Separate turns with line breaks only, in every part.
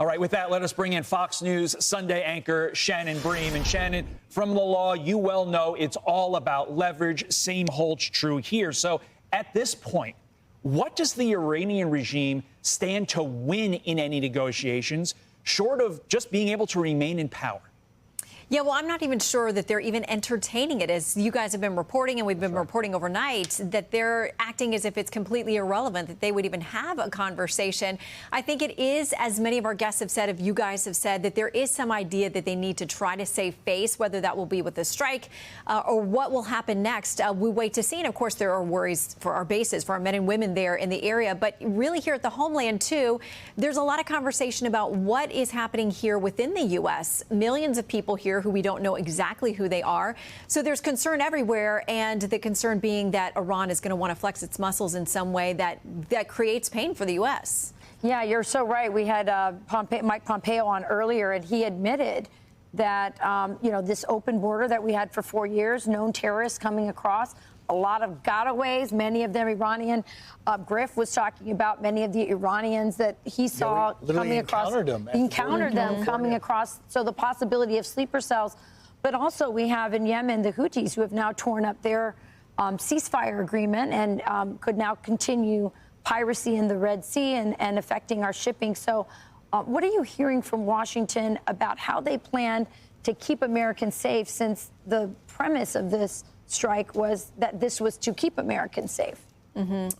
All right, with that, let us bring in Fox News Sunday anchor Shannon Bream. And Shannon, from the law, you well know it's all about leverage. Same holds true here. So at this point, what does the Iranian regime stand to win in any negotiations, short of just being able to remain in power?
Yeah, well, I'm not even sure that they're even entertaining it. As you guys have been reporting, and we've been reporting overnight, that they're acting as if it's completely irrelevant, that they would even have a conversation. I think it is, as many of our guests have said, if you guys have said, that there is some idea that they need to try to save face, whether that will be with the strike or what will happen next. We wait to see. And of course, there are worries for our bases, for our men and women there in the area. But really here at the homeland, too, there's a lot of conversation about what is happening here within the U.S. Millions of people here who we don't know exactly who they are. So there's concern everywhere, and the concern being that Iran is going to want to flex its muscles in some way that creates pain for the U.S.
Yeah, you're so right. We had Mike Pompeo on earlier, and he admitted that, this open border that we had for 4 years, known terrorists coming across, a lot of gotaways, many of them Iranian. Griff was talking about many of the Iranians that he saw coming across. Encountered them coming across. So the possibility of sleeper cells. But also we have in Yemen the Houthis, who have now torn up their ceasefire agreement and could now continue piracy in the Red Sea and affecting our shipping. So what are you hearing from Washington about how they plan to keep Americans safe, since the premise of this strike was that this was to keep Americans safe?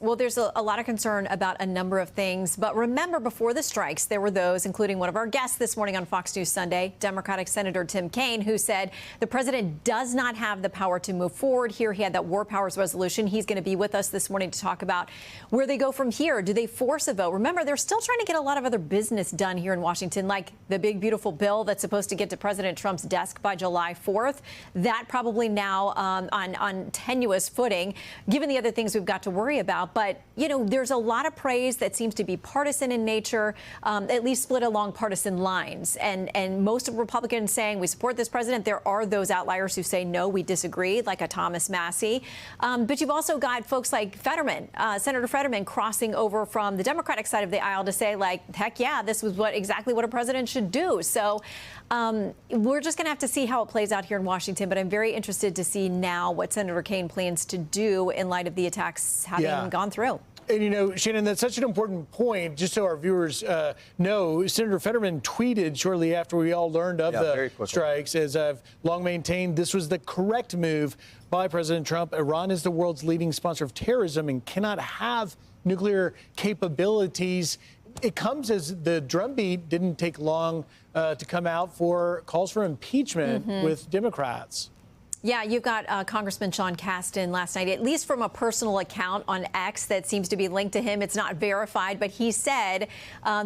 Well, there's a lot of concern about a number of things. But remember, before the strikes, there were those, including one of our guests this morning on Fox News Sunday, Democratic Senator Tim Kaine, who said the president does not have the power to move forward here. He had that war powers resolution. He's going to be with us this morning to talk about where they go from here. Do they force a vote? Remember, they're still trying to get a lot of other business done here in Washington, like the big, beautiful bill that's supposed to get to President Trump's desk by July 4th. That probably now on tenuous footing, given the other things we've got to worry about. But, there's a lot of praise that seems to be partisan in nature, at least split along partisan lines. And most of Republicans saying we support this president. There are those outliers who say, no, we disagree, like a Thomas Massey. But you've also got folks like Fetterman, Senator Fetterman, crossing over from the Democratic side of the aisle to say, like, heck yeah, this was exactly what a president should do. So we're just going to have to see how it plays out here in Washington. But I'm very interested to see now what Senator Kaine plans to do in light of the attacks having gone through.
And, Shannon, that's such an important point. Just so our viewers know, Senator Fetterman tweeted shortly after we all learned of the strikes, as I've long maintained, this was the correct move by President Trump. Iran is the world's leading sponsor of terrorism and cannot have nuclear capabilities. It comes as the drumbeat didn't take long to come out for calls for impeachment with Democrats.
Yeah, you've got Congressman Sean Casten last night, at least from a personal account on X that seems to be linked to him. It's not verified, but he said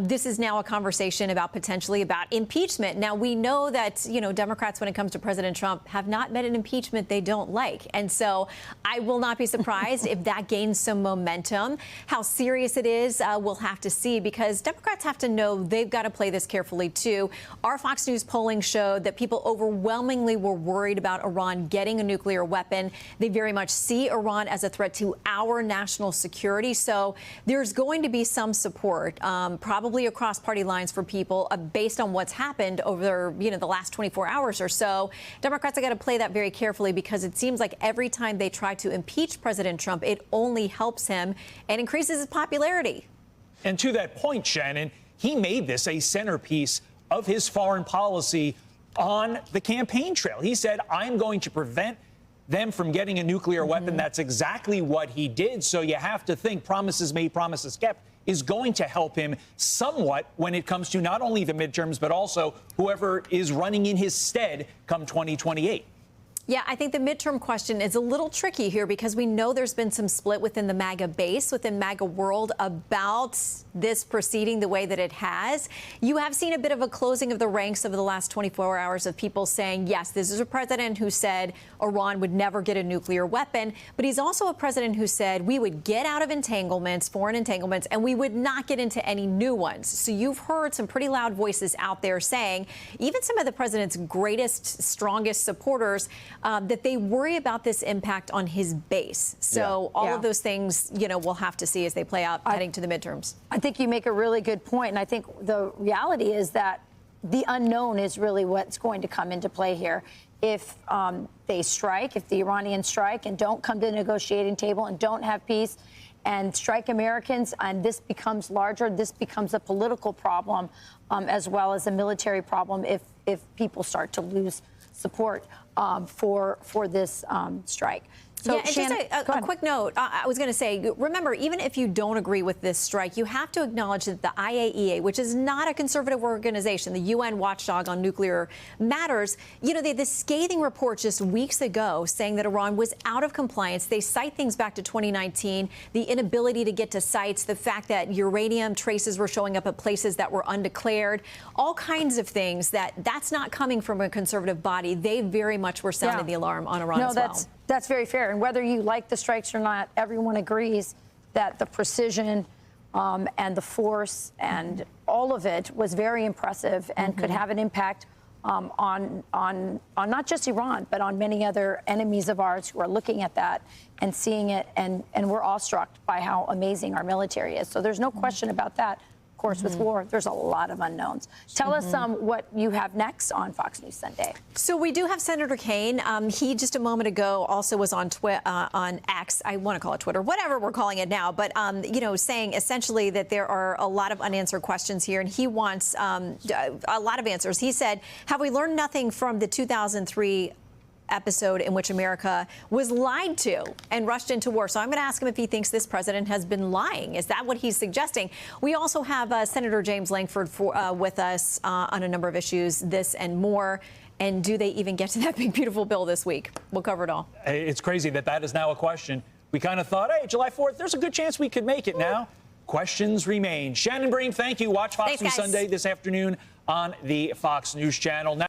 this is now a conversation potentially about impeachment. Now, we know that, Democrats, when it comes to President Trump, have not met an impeachment they don't like. And so I will not be surprised if that gains some momentum. How serious it is, we'll have to see, because Democrats have to know they've got to play this carefully, too. Our Fox News polling showed that people overwhelmingly were worried about Iran getting a nuclear weapon. They very much see Iran as a threat to our national security. So there's going to be some support, probably across party lines for people based on what's happened over, the last 24 hours or so. Democrats have got to play that very carefully, because it seems like every time they try to impeach President Trump, it only helps him and increases his popularity.
And to that point, Shannon, he made this a centerpiece of his foreign policy on the campaign trail. He said, I'm going to prevent them from getting a nuclear weapon. That's exactly what he did. So you have to think promises made, promises kept is going to help him somewhat when it comes to not only the midterms, but also whoever is running in his stead come 2028.
Yeah, I think the midterm question is a little tricky here, because we know there's been some split within the MAGA base, within MAGA world, about this proceeding the way that it has. You have seen a bit of a closing of the ranks over the last 24 hours of people saying, yes, this is a president who said Iran would never get a nuclear weapon. But he's also a president who said we would get out of entanglements, foreign entanglements, and we would not get into any new ones. So you've heard some pretty loud voices out there saying even some of the president's greatest, strongest supporters that they worry about this impact on his base. So all of those things, we'll have to see as they play out heading to the midterms.
I think you make a really good point, and I think the reality is that the unknown is really what's going to come into play here. If they strike, if the Iranians strike and don't come to the negotiating table and don't have peace and strike Americans, and this becomes larger, this becomes a political problem as well as a military problem if people start to lose support for this strike. So,
yeah, and
Shannon,
just a quick note. I was going to say, remember, even if you don't agree with this strike, you have to acknowledge that the IAEA, which is not a conservative organization, the UN watchdog on nuclear matters, they had this scathing report just weeks ago saying that Iran was out of compliance. They cite things back to 2019, the inability to get to sites, the fact that uranium traces were showing up at places that were undeclared, all kinds of things that's not coming from a conservative body. They very much were sounding the alarm on Iran as well.
That's very fair. And whether you like the strikes or not, everyone agrees that the precision and the force and all of it was very impressive and could have an impact on not just Iran, but on many other enemies of ours who are looking at that and seeing it. And we're awestruck by how amazing our military is. So there's no question about that. Of course, with war, there's a lot of unknowns. Tell us what you have next on Fox News Sunday.
So we do have Senator Kaine. He just a moment ago also was on X. I want to call it Twitter, whatever we're calling it now. But saying essentially that there are a lot of unanswered questions here, and he wants a lot of answers. He said, "Have we learned nothing from the 2003?" episode in which America was lied to and rushed into war? So I'm going to ask him if he thinks this president has been lying. Is that what he's suggesting? We also have Senator James Lankford with us on a number of issues, this and more. And do they even get to that big, beautiful bill this week? We'll cover it all.
It's crazy that is now a question. We kind of thought, hey, July 4th, there's a good chance we could make it now. Questions remain. Shannon Bream, thank you. Watch Fox News Sunday this afternoon on the Fox News channel. Now